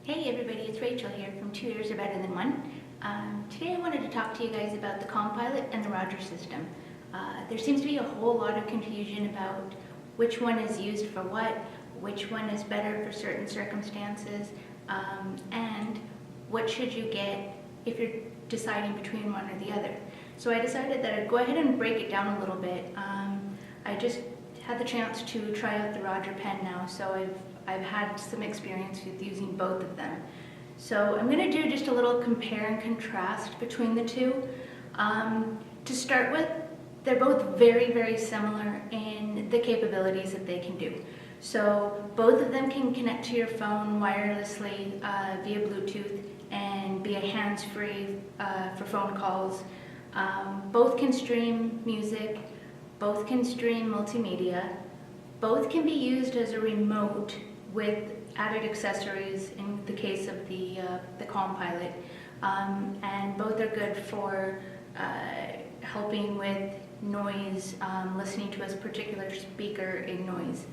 Hey everybody, it's Rachel here from 2 Years Are Better Than One. Today I wanted to talk to you guys about the Compilot and the Roger System. There seems to be a whole lot of confusion about which one is used for what, which one is better for certain circumstances, and what should you get if you're deciding between one or the other. So I decided that I'd go ahead and break it down a little bit. I just had the chance to try out the Roger pen now, so I've had some experience with using both of them. So I'm going to do just a little compare and contrast between the two. To start with, they're both very, very similar in the capabilities that they can do. So both of them can connect to your phone wirelessly via Bluetooth and be a hands-free for phone calls. Both can stream music, both can stream multimedia, both can be used as a remote with added accessories in the case of the Compilot, and both are good for helping with noise, listening to a particular speaker in noise.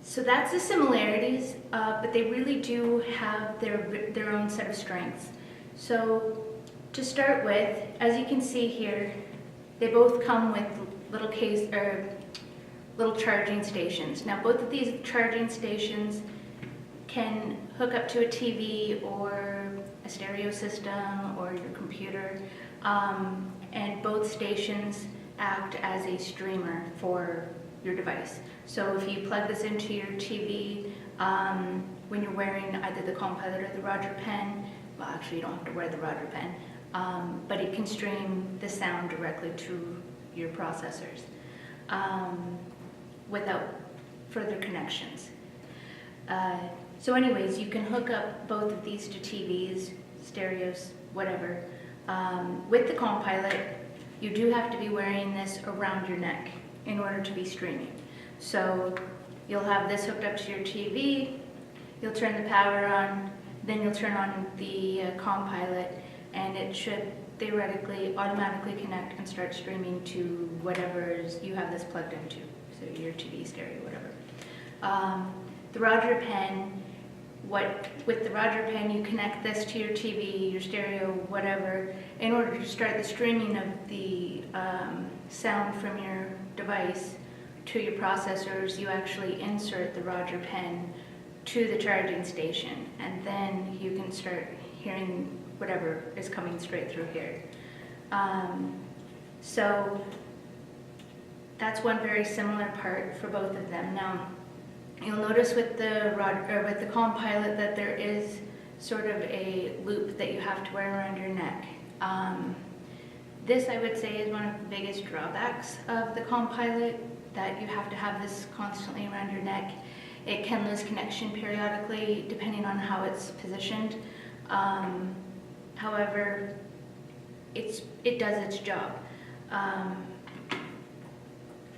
So that's the similarities, but they really do have their own set of strengths. So to start with, as you can see here, they both come with little charging stations. Now both of these charging stations can hook up to a TV or a stereo system or your computer, and both stations act as a streamer for your device. So if you plug this into your TV when you're wearing either the Compilot or the Roger pen, well actually you don't have to wear the Roger pen, but it can stream the sound directly to your processors without further connections. So anyways, you can hook up both of these to TVs, stereos, whatever. With the Compilot, you do have to be wearing this around your neck in order to be streaming. So you'll have this hooked up to your TV, you'll turn the power on, then you'll turn on the Compilot, and it should theoretically automatically connect and start streaming to whatever you have this plugged into. So your TV, stereo, whatever. The Roger pen, with the Roger pen you connect this to your TV, your stereo, whatever. In order to start the streaming of the sound from your device to your processors, you actually insert the Roger pen to the charging station, and then you can start hearing whatever is coming straight through here. So that's one very similar part for both of them. Now, you'll notice with the Compilot that there is sort of a loop that you have to wear around your neck. This, I would say, is one of the biggest drawbacks of the Compilot, that you have to have this constantly around your neck. It can lose connection periodically depending on how it's positioned. However, it does its job.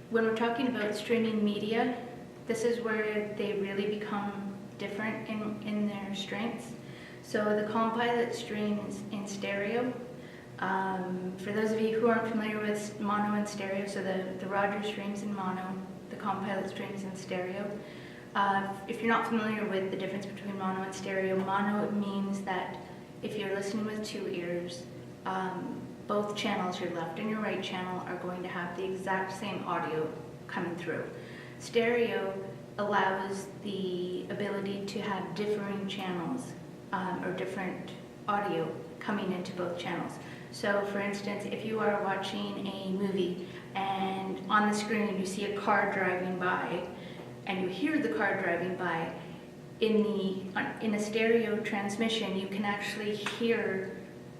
When we're talking about streaming media, this is where they really become different in their strengths. So the Compilot streams in stereo. For those of you who aren't familiar with mono and stereo, so the Roger streams in mono, the Compilot streams in stereo. If you're not familiar with the difference between mono and stereo, mono means that if you're listening with two ears, both channels, your left and your right channel, are going to have the exact same audio coming through. Stereo allows the ability to have differing channels or different audio coming into both channels. So for instance, if you are watching a movie and on the screen you see a car driving by and you hear the car driving by, in a stereo transmission you can actually hear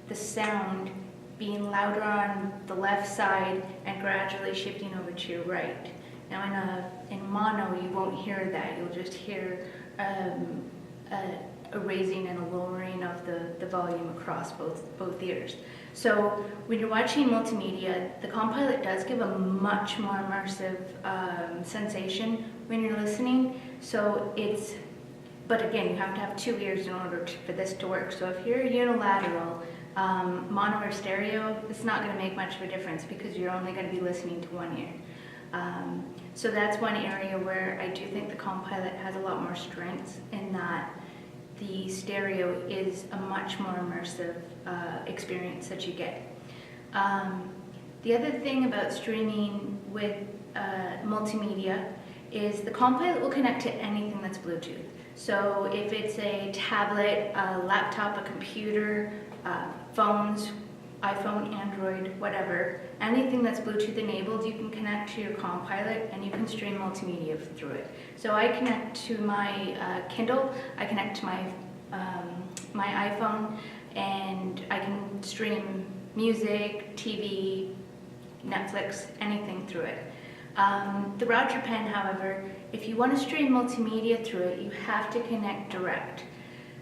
the sound being louder on the left side and gradually shifting over to your right. Now in mono you won't hear that, you'll just hear a raising and a lowering of the volume across both ears. So when you're watching multimedia, the Compilot does give a much more immersive sensation when you're listening. So but again, you have to have two ears in order for this to work. So if you're unilateral, mono or stereo, it's not going to make much of a difference because you're only going to be listening to one ear. So that's one area where I do think the Compilot has a lot more strengths, in that the stereo is a much more immersive experience that you get. The other thing about streaming with multimedia is the Compilot will connect to anything that's Bluetooth. So if it's a tablet, a laptop, a computer, phones, iPhone, Android, whatever, anything that's Bluetooth enabled, you can connect to your Compilot and you can stream multimedia through it. So I connect to my Kindle, I connect to my iPhone, and I can stream music, TV, Netflix, anything through it. The Roger Pen, however, if you want to stream multimedia through it, you have to connect direct.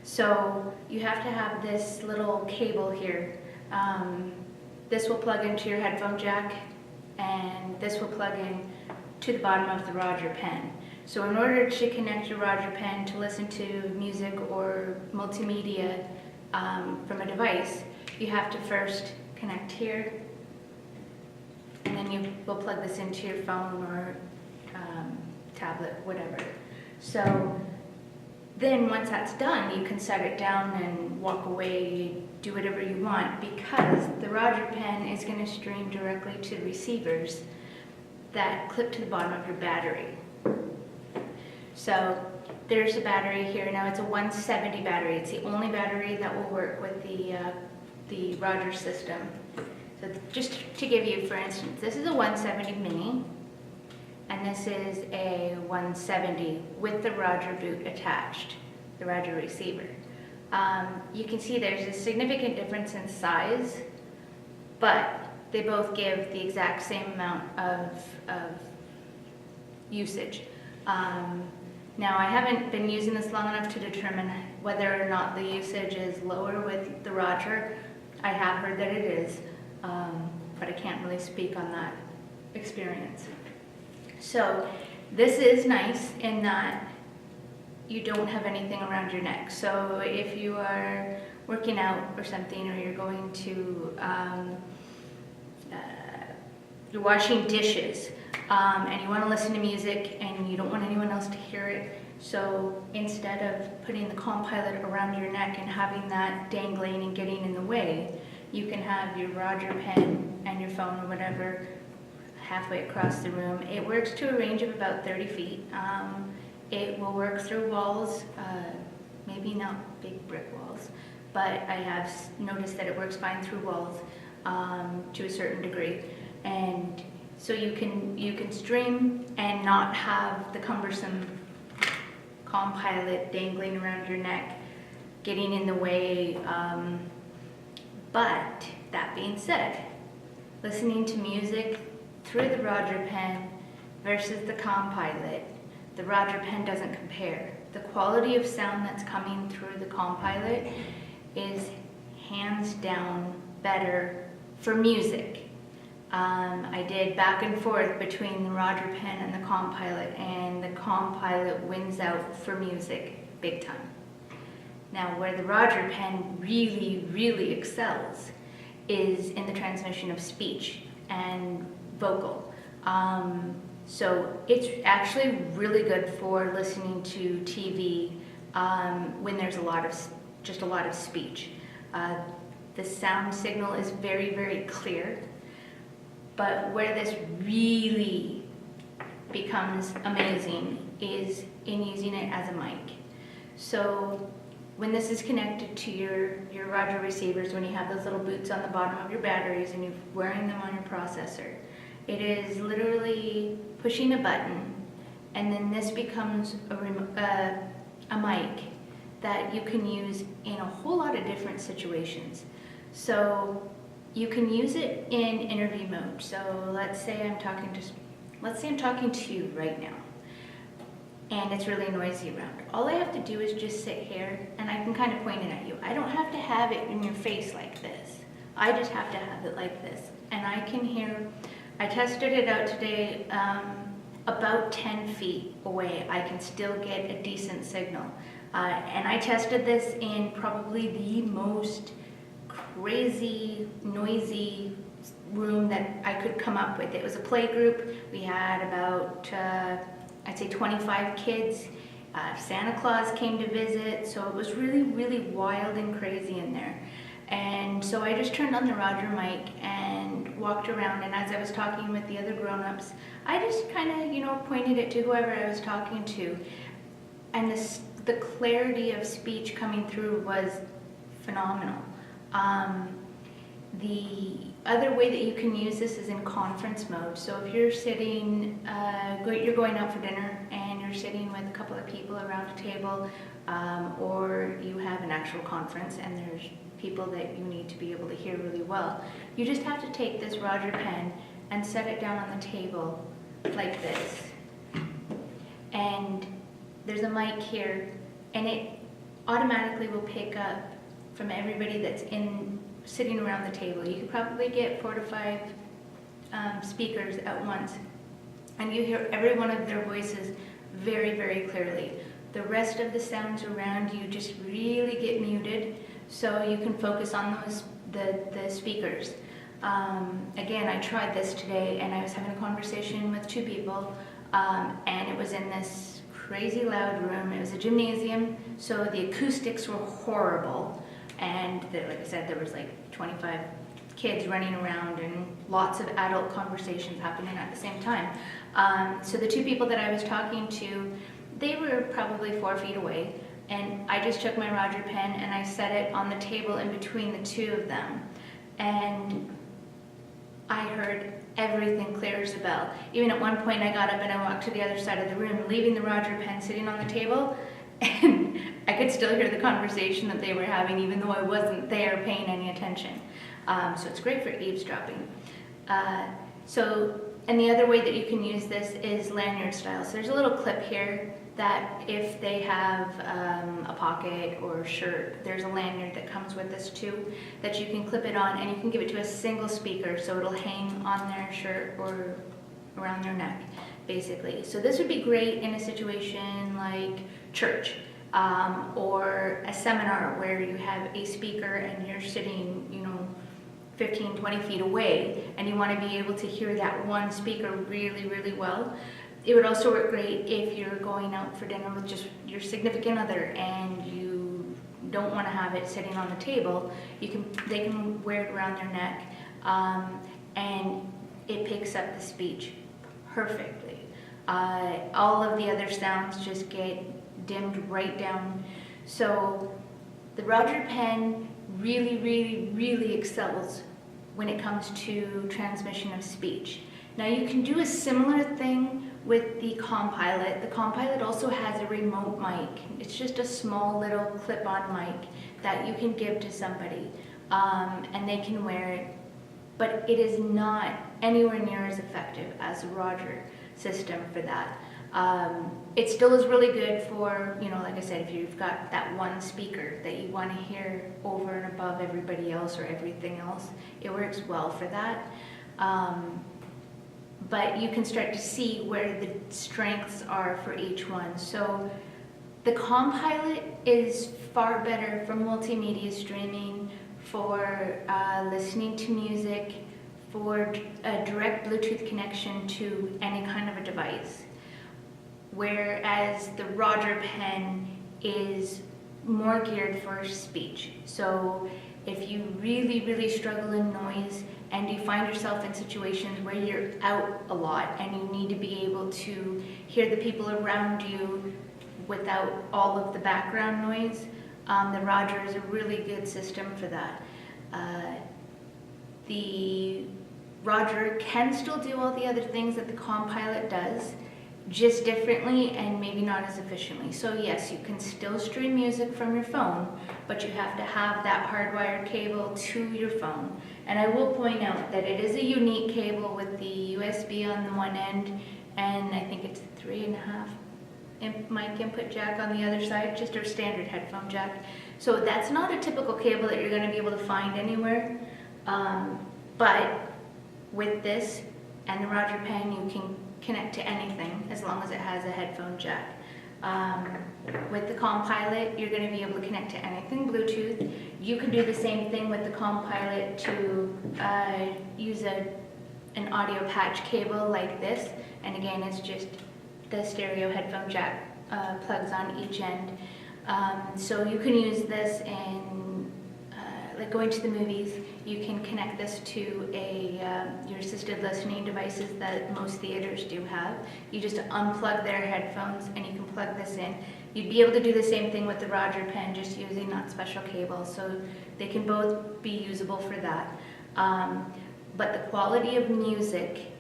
So you have to have this little cable here. This will plug into your headphone jack, and this will plug in to the bottom of the Roger Pen. So in order to connect your Roger Pen to listen to music or multimedia from a device, you have to first connect here, and then you will plug this into your phone or tablet, whatever. So then once that's done, you can set it down and walk away, do whatever you want, because the Roger Pen is going to stream directly to the receivers that clip to the bottom of your battery. So there's a battery here. Now it's a 170 battery. It's the only battery that will work with the Roger system. So just to give you, for instance, this is a 170 mini, and this is a 170 with the Roger boot attached, the Roger receiver. You can see there's a significant difference in size, but they both give the exact same amount of usage. Now, I haven't been using this long enough to determine whether or not the usage is lower with the Roger. I have heard that it is, but I can't really speak on that experience. So this is nice in that you don't have anything around your neck. So if you are working out or something, or you're going to, you're washing dishes, and you want to listen to music and you don't want anyone else to hear it, so instead of putting the Compilot around your neck and having that dangling and getting in the way, you can have your Roger Pen and your phone or whatever halfway across the room. It works to a range of about 30 feet. It will work through walls, maybe not big brick walls, but I have noticed that it works fine through walls to a certain degree. And so you can stream and not have the cumbersome Compilot dangling around your neck, getting in the way. But that being said, listening to music through the Roger Pen versus the Compilot, the Roger Pen doesn't compare. The quality of sound that's coming through the Compilot is hands down better for music. I did back and forth between the Roger Pen and the Compilot, and the Compilot wins out for music big time. Now, where the Roger Pen really, really excels is in the transmission of speech and vocal. So it's actually really good for listening to TV when there's just a lot of speech. The sound signal is very, very clear. But where this really becomes amazing is in using it as a mic. So when this is connected to your Roger receivers, when you have those little boots on the bottom of your batteries and you're wearing them on your processor, it is literally pushing a button, and then this becomes a mic that you can use in a whole lot of different situations. So you can use it in interview mode. So let's say I'm talking to you right now, and it's really noisy around. All I have to do is just sit here, and I can kind of point it at you. I don't have to have it in your face like this. I just have to have it like this, and I can hear. I tested it out today. About 10 feet away, I can still get a decent signal. And I tested this in probably the most crazy, noisy room that I could come up with. It was a play group. We had about, I'd say 25 kids. Santa Claus came to visit, so it was really, really wild and crazy in there. And so I just turned on the Roger mic and walked around, and as I was talking with the other grown-ups, I just kind of, pointed it to whoever I was talking to. And the clarity of speech coming through was phenomenal. The other way that you can use this is in conference mode. So if you're sitting, you're going out for dinner and you're sitting with a couple of people around a table, or you have an actual conference and there's people that you need to be able to hear really well, you just have to take this Roger pen and set it down on the table like this. And there's a mic here, and it automatically will pick up from everybody that's sitting around the table. You could probably get 4 to 5 speakers at once, and you hear every one of their voices very, very clearly. The rest of the sounds around you just really get muted, so you can focus on the speakers. Again, I tried this today, and I was having a conversation with 2 people, and it was in this crazy loud room. It was a gymnasium, so the acoustics were horrible. And like I said, there was like 25 kids running around and lots of adult conversations happening at the same time. So the 2 people that I was talking to, they were probably 4 feet away. And I just took my Roger pen and I set it on the table in between the 2 of them. And I heard everything clear as a bell. Even at one point I got up and I walked to the other side of the room, leaving the Roger pen sitting on the table, and I could still hear the conversation that they were having even though I wasn't there paying any attention. So it's great for eavesdropping. And the other way that you can use this is lanyard style. So there's a little clip here that if they have a pocket or shirt, there's a lanyard that comes with this too, that you can clip it on and you can give it to a single speaker so it'll hang on their shirt or around their neck, basically. So this would be great in a situation like church or a seminar where you have a speaker and you're sitting, 15, 20 feet away, and you want to be able to hear that one speaker really, really well. It would also work great if you're going out for dinner with just your significant other and you don't want to have it sitting on the table. They can wear it around their neck, and it picks up the speech perfectly. All of the other sounds just get dimmed right down. So the Roger pen really, really, really excels when it comes to transmission of speech. Now you can do a similar thing with the Compilot. The Compilot also has a remote mic. It's just a small little clip-on mic that you can give to somebody, and they can wear it, but it is not anywhere near as effective as the Roger system for that. It still is really good for, like I said, if you've got that one speaker that you want to hear over and above everybody else or everything else, it works well for that. But you can start to see where the strengths are for each one. So the Compilot is far better for multimedia streaming, for listening to music, for a direct Bluetooth connection to any kind of a device. Whereas the Roger pen is more geared for speech. So if you really, really struggle in noise and you find yourself in situations where you're out a lot and you need to be able to hear the people around you without all of the background noise, the Roger is a really good system for that. The Roger can still do all the other things that the Compilot does, just differently and maybe not as efficiently. So yes, you can still stream music from your phone, but you have to have that hardwired cable to your phone. And I will point out that it is a unique cable with the USB on the one end, and I think it's a 3.5 mic input jack on the other side, just a standard headphone jack. So that's not a typical cable that you're going to be able to find anywhere. But with this and the Roger pen, you can connect to anything as long as it has a headphone jack. With the Compilot, you're going to be able to connect to anything Bluetooth. You can do the same thing with the Compilot to use an audio patch cable like this, and again, it's just the stereo headphone jack plugs on each end. So you can use this in like going to the movies. You can connect this to your assisted listening devices that most theaters do have. You just unplug their headphones and you can plug this in. You'd be able to do the same thing with the Roger pen, just using that special cable. So they can both be usable for that. But the quality of music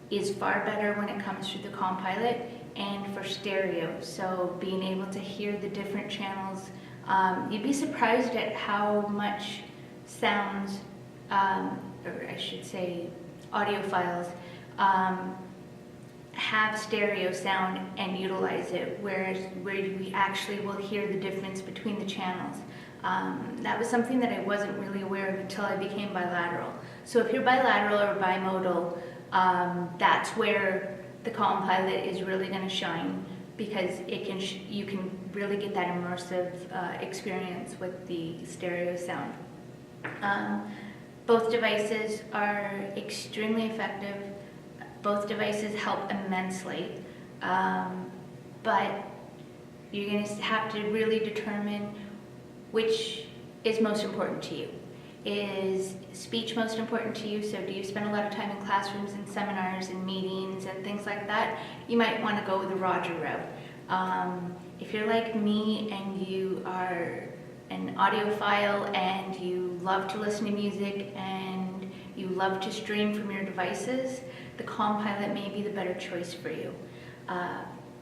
is far better when it comes through the Compilot and for stereo. So being able to hear the different channels, you'd be surprised at how much sounds, or I should say audio files, have stereo sound and utilize it, whereas where we actually will hear the difference between the channels. That was something that I wasn't really aware of until I became bilateral. So if you're bilateral or bimodal, that's where the Compilot is really going to shine, because you can really get that immersive experience with the stereo sound. Both devices are extremely effective. Both devices help immensely, but you're going to have to really determine which is most important to you. Is speech most important to you? So do you spend a lot of time in classrooms and seminars and meetings and things like that? You might want to go with the Roger route. If you're like me and you are an audiophile and you love to listen to music and you love to stream from your devices, the Compilot may be the better choice for you.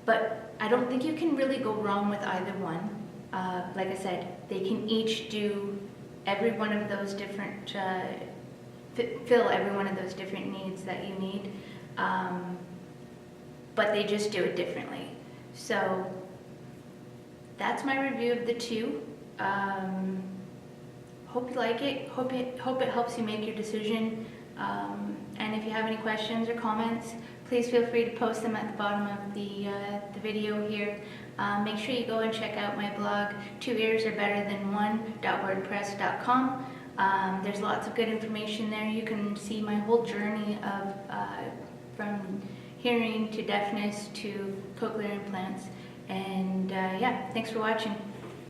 But I don't think you can really go wrong with either one. Like I said, they can each do every one of those different, fill every one of those different needs that you need, but they just do it differently. So that's my review of the two. Hope you like it. Hope it helps you make your decision. And if you have any questions or comments, please feel free to post them at the bottom of the video here. Make sure you go and check out my blog, 2earsarbetterthan1.wordpress.com. There's lots of good information there. You can see my whole journey of from hearing to deafness to cochlear implants. And yeah, thanks for watching.